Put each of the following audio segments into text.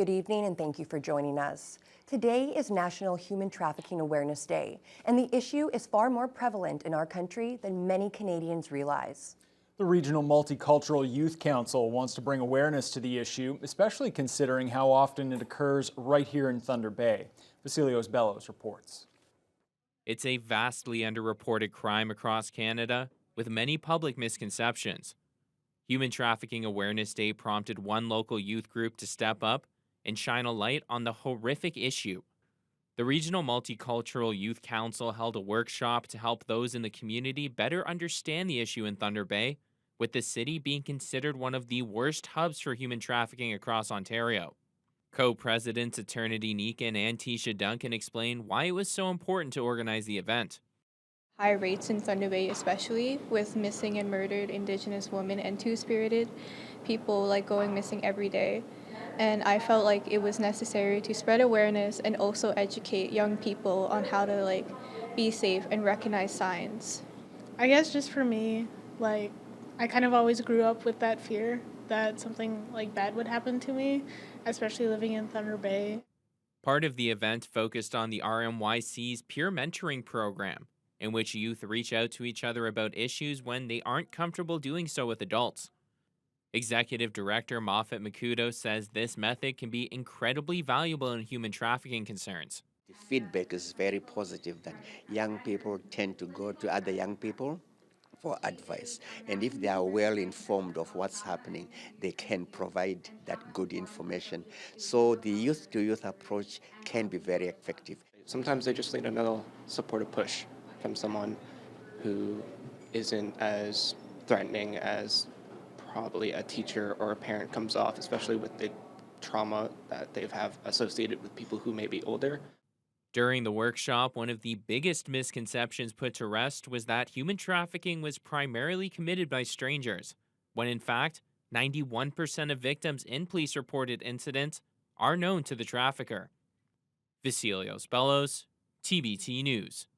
Good evening and thank you for joining us. Today is National Human Trafficking Awareness Day, and the issue is far more prevalent in our country than many Canadians realize. The Regional Multicultural Youth Council wants to bring awareness to the issue, especially considering how often it occurs right here in Thunder Bay. Vasilios Bellows reports. It's a vastly underreported crime across Canada, with many public misconceptions. Human Trafficking Awareness Day prompted one local youth group to step up and shine a light on the horrific issue. The Regional Multicultural Youth Council held a workshop to help those in the community better understand the issue in Thunder Bay, with the city being considered one of the worst hubs for human trafficking across Ontario. Co-presidents Eternity Neekin and Tisha Duncan explained why it was so important to organize the event. High rates in Thunder Bay, especially with missing and murdered Indigenous women and two-spirited people going missing every day. And I felt like it was necessary to spread awareness and also educate young people on how to be safe and recognize signs. I guess just for me, I kind of always grew up with that fear that something bad would happen to me, especially living in Thunder Bay. Part of the event focused on the RMYC's peer mentoring program, in which youth reach out to each other about issues when they aren't comfortable doing so with adults. Executive Director Moffat Makudo says this method can be incredibly valuable in human trafficking concerns. The feedback is very positive that young people tend to go to other young people for advice. And if they are well informed of what's happening, they can provide that good information. So the youth-to-youth approach can be very effective. Sometimes they just need another supportive push from someone who isn't as threatening as probably a teacher or a parent comes off, especially with the trauma that they have associated with people who may be older. During the workshop, one of the biggest misconceptions put to rest was that human trafficking was primarily committed by strangers, when in fact, 91% of victims in police-reported incidents are known to the trafficker. Vasilios Bellows, TBT News.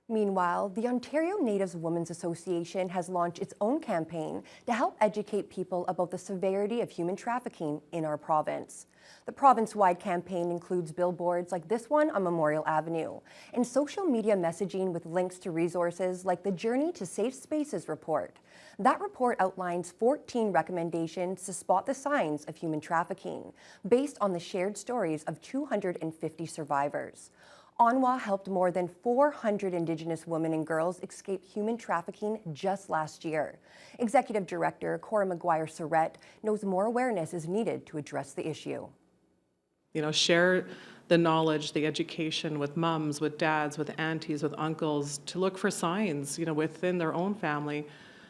Meanwhile, the Ontario Natives Women's Association has launched its own campaign to help educate people about the severity of human trafficking in our province. The province-wide campaign includes billboards like this one on Memorial Avenue and social media messaging with links to resources like the Journey to Safe Spaces report. That report outlines 14 recommendations to spot the signs of human trafficking, based on the shared stories of 250 survivors. ONWA helped more than 400 Indigenous women and girls escape human trafficking just last year. Executive Director Cora McGuire-Surrett knows more awareness is needed to address the issue. Share the knowledge, the education with mums, with dads, with aunties, with uncles, to look for signs, within their own family,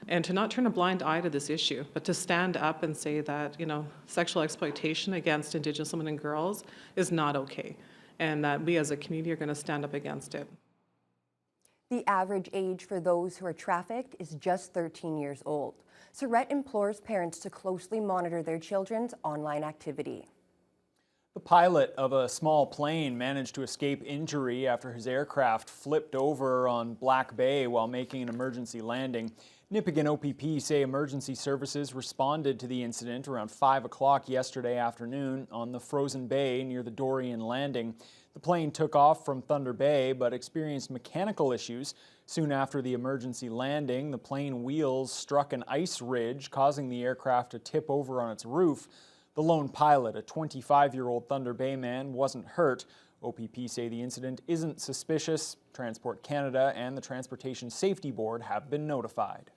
and to not turn a blind eye to this issue, but to stand up and say that, sexual exploitation against Indigenous women and girls is not okay, and that we as a community are going to stand up against it. The average age for those who are trafficked is just 13 years old. Surrett implores parents to closely monitor their children's online activity. The pilot of a small plane managed to escape injury after his aircraft flipped over on Black Bay while making an emergency landing. Nipigon OPP say emergency services responded to the incident around 5 o'clock yesterday afternoon on the Frozen Bay near the Dorrien landing. The plane took off from Thunder Bay but experienced mechanical issues. Soon after the emergency landing, the plane wheels struck an ice ridge, causing the aircraft to tip over on its roof. The lone pilot, a 25-year-old Thunder Bay man, wasn't hurt. OPP say the incident isn't suspicious. Transport Canada and the Transportation Safety Board have been notified.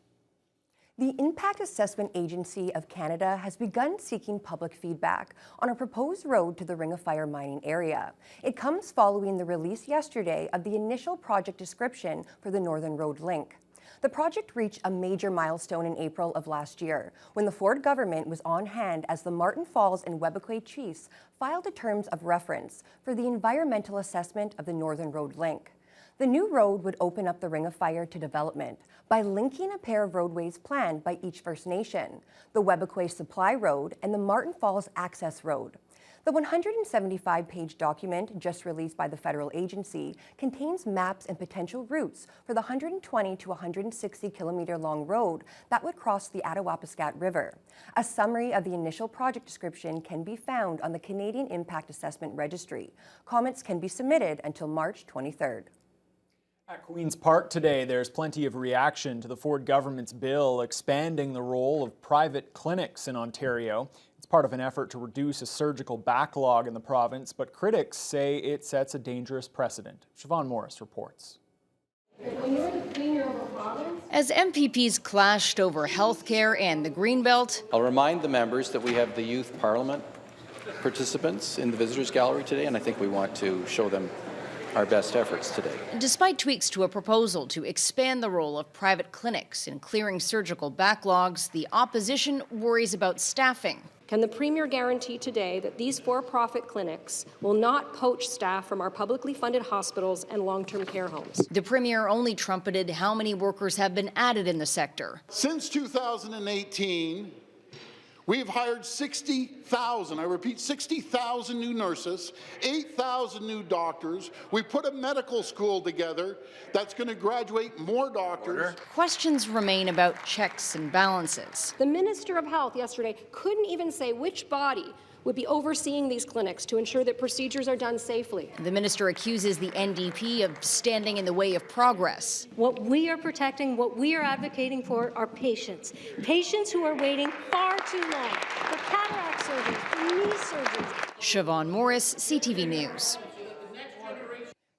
The Impact Assessment Agency of Canada has begun seeking public feedback on a proposed road to the Ring of Fire mining area. It comes following the release yesterday of the initial project description for the Northern Road link. The project reached a major milestone in April of last year, when the Ford government was on hand as the Martin Falls and Webequie chiefs filed the terms of reference for the environmental assessment of the Northern Road link. The new road would open up the Ring of Fire to development by linking a pair of roadways planned by each First Nation, the Webequie Supply Road and the Martin Falls Access Road. The 175-page document, just released by the federal agency, contains maps and potential routes for the 120 to 160-kilometer-long road that would cross the Attawapiskat River. A summary of the initial project description can be found on the Canadian Impact Assessment Registry. Comments can be submitted until March 23rd. At Queen's Park today, there's plenty of reaction to the Ford government's bill expanding the role of private clinics in Ontario. It's part of an effort to reduce a surgical backlog in the province, but critics say it sets a dangerous precedent. Siobhan Morris reports. As MPPs clashed over healthcare and the Greenbelt, I'll remind the members that we have the Youth Parliament participants in the Visitors Gallery today, and I think we want to show them our best efforts today. Despite tweaks to a proposal to expand the role of private clinics in clearing surgical backlogs, the opposition worries about staffing. Can the Premier guarantee today that these for-profit clinics will not poach staff from our publicly funded hospitals and long-term care homes? The Premier only trumpeted how many workers have been added in the sector. Since 2018, we've hired 60,000, I repeat, 60,000 new nurses, 8,000 new doctors. We put a medical school together that's going to graduate more doctors. Questions remain about checks and balances. The Minister of Health yesterday couldn't even say which body would be overseeing these clinics to ensure that procedures are done safely. The minister accuses the NDP of standing in the way of progress. What we are protecting, what we are advocating for are patients. Patients who are waiting far too long for cataract surgeries, for knee surgeries. Siobhan Morris, CTV News.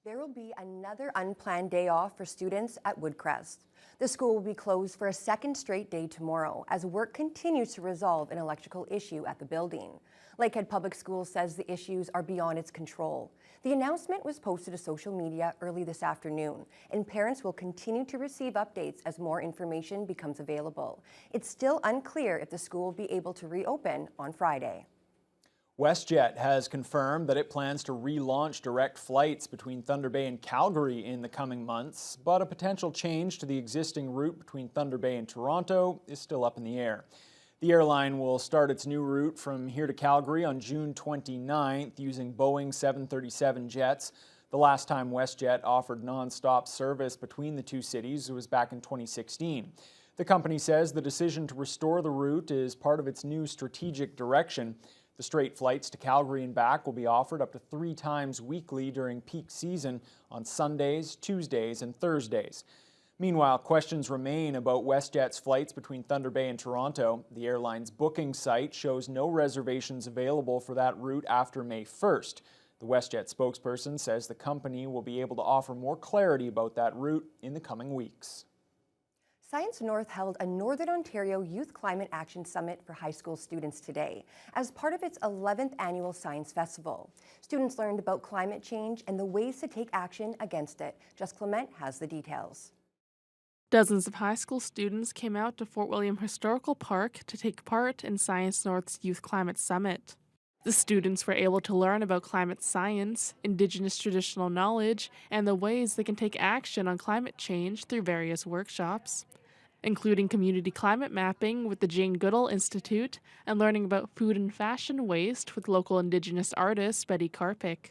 There will be another unplanned day off for students at Woodcrest. The school will be closed for a second straight day tomorrow as work continues to resolve an electrical issue at the building. Lakehead Public Schools says the issues are beyond its control. The announcement was posted to social media early this afternoon, and parents will continue to receive updates as more information becomes available. It's still unclear if the school will be able to reopen on Friday. WestJet has confirmed that it plans to relaunch direct flights between Thunder Bay and Calgary in the coming months, but a potential change to the existing route between Thunder Bay and Toronto is still up in the air. The airline will start its new route from here to Calgary on June 29th using Boeing 737 jets. The last time WestJet offered non-stop service between the two cities was back in 2016. The company says the decision to restore the route is part of its new strategic direction. The straight flights to Calgary and back will be offered up to 3 times weekly during peak season on Sundays, Tuesdays, and Thursdays. Meanwhile, questions remain about WestJet's flights between Thunder Bay and Toronto. The airline's booking site shows no reservations available for that route after May 1st. The WestJet spokesperson says the company will be able to offer more clarity about that route in the coming weeks. Science North held a Northern Ontario Youth Climate Action Summit for high school students today as part of its 11th annual Science Festival. Students learned about climate change and the ways to take action against it. Jess Clement has the details. Dozens of high school students came out to Fort William Historical Park to take part in Science North's Youth Climate Summit. The students were able to learn about climate science, Indigenous traditional knowledge, and the ways they can take action on climate change through various workshops, including community climate mapping with the Jane Goodall Institute and learning about food and fashion waste with local Indigenous artist Betty Karpik.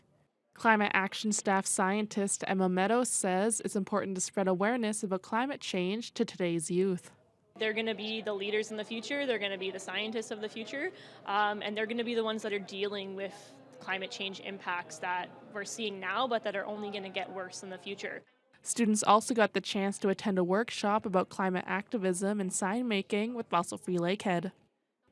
Climate Action staff scientist Emma Meadows says it's important to spread awareness about climate change to today's youth. They're going to be the leaders in the future, they're going to be the scientists of the future, and they're going to be the ones that are dealing with climate change impacts that we're seeing now, but that are only going to get worse in the future. Students also got the chance to attend a workshop about climate activism and sign making with Fossil Free Lakehead.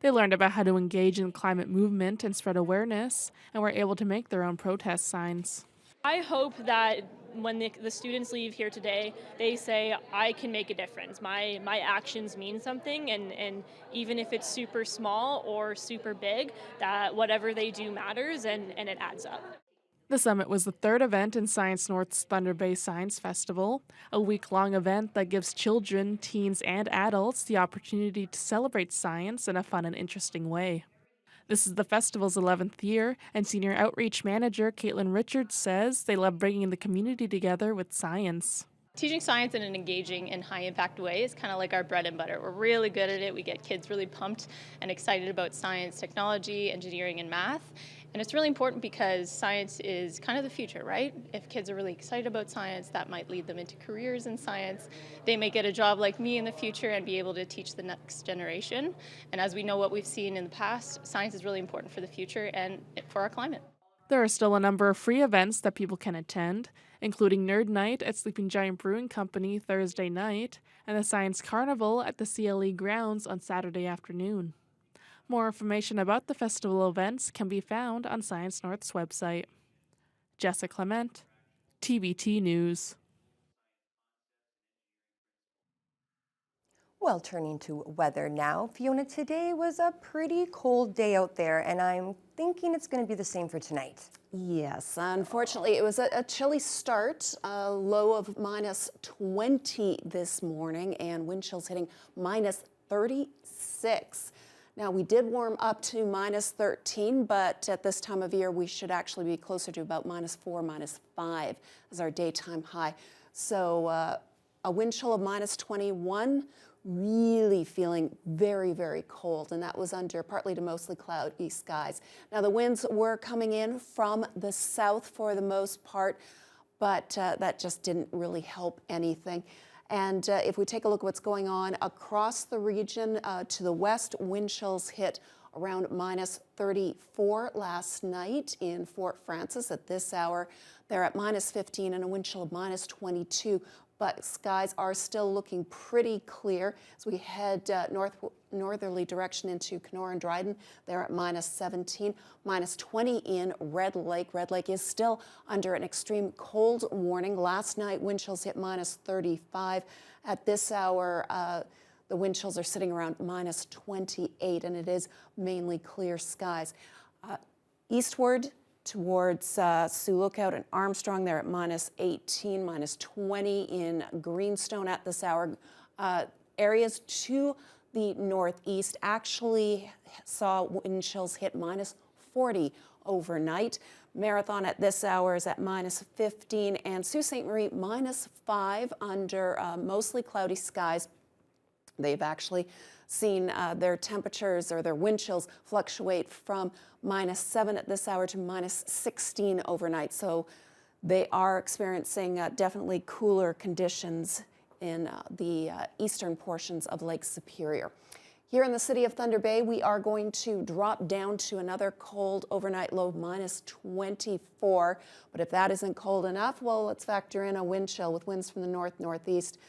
They learned about how to engage in the climate movement and spread awareness, and were able to make their own protest signs. I hope that when the students leave here today, they say, I can make a difference. My actions mean something, and even if it's super small or super big, that whatever they do matters and it adds up. The summit was the third event in Science North's Thunder Bay Science Festival, a week-long event that gives children, teens, and adults the opportunity to celebrate science in a fun and interesting way. This is the festival's 11th year, and Senior Outreach Manager Caitlin Richards says they love bringing the community together with science. Teaching science in an engaging and high-impact way is kind of like our bread and butter. We're really good at it. We get kids really pumped and excited about science, technology, engineering, and math. And it's really important because science is kind of the future, right? If kids are really excited about science, that might lead them into careers in science. They may get a job like me in the future and be able to teach the next generation. And as we know what we've seen in the past, science is really important for the future and for our climate. There are still a number of free events that people can attend, including Nerd Night at Sleeping Giant Brewing Company Thursday night and the Science Carnival at the CLE grounds on Saturday afternoon. More information about the festival events can be found on Science North's website. Jessica Clement, TBT News. Well, turning to weather now, Fiona, today was a pretty cold day out there, and I'm thinking it's going to be the same for tonight. Yes, unfortunately, it was a chilly start, a low of minus 20 this morning, and wind chills hitting minus 36. Now, we did warm up to minus 13, but at this time of year, we should actually be closer to about minus 4, minus 5 as our daytime high. So a wind chill of minus 21, really feeling very, very cold, and that was under partly to mostly cloudy skies. Now, the winds were coming in from the south for the most part, but that just didn't really help anything. And if we take a look at what's going on across the region, to the west, wind chills hit around minus 34 last night in Fort Frances. At this hour, they're at minus 15 and a wind chill of minus 22. But skies are still looking pretty clear as we head northerly direction into Kenora and Dryden. They're at minus 17, minus 20 in Red Lake. Red Lake is still under an extreme cold warning. Last night, wind chills hit minus 35. At this hour, the wind chills are sitting around minus 28, and it is mainly clear skies. Eastward, towards Sioux Lookout and Armstrong, they're at minus 18, minus 20 in Greenstone at this hour. Areas to the northeast actually saw wind chills hit minus 40 overnight. Marathon at this hour is at minus 15, and Sault Ste. Marie minus 5 under mostly cloudy skies. They've actually seen their temperatures or their wind chills fluctuate from minus 7 at this hour to minus 16 overnight. So they are experiencing definitely cooler conditions in the eastern portions of Lake Superior. Here in the city of Thunder Bay, we are going to drop down to another cold overnight low of minus 24. But if that isn't cold enough, well, let's factor in a wind chill with winds from the north-northeast.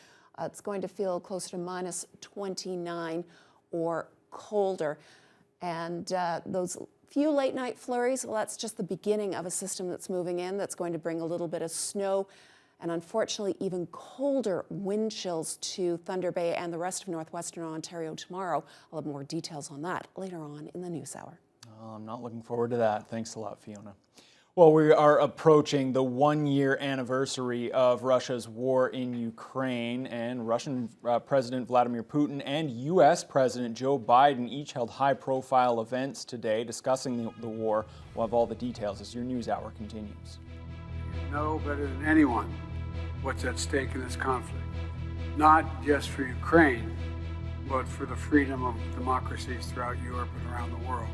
It's going to feel closer to minus 29 or colder. And those few late night flurries, well, that's just the beginning of a system that's moving in that's going to bring a little bit of snow and unfortunately even colder wind chills to Thunder Bay and the rest of northwestern Ontario tomorrow. I'll have more details on that later on in the news hour. Oh, I'm not looking forward to that. Thanks a lot, Fiona. Well, we are approaching the one-year anniversary of Russia's war in Ukraine, and Russian President Vladimir Putin and U.S. President Joe Biden each held high-profile events today discussing the war. We'll have all the details as your news hour continues. You know better than anyone what's at stake in this conflict, not just for Ukraine, but for the freedom of democracies throughout Europe and around the world.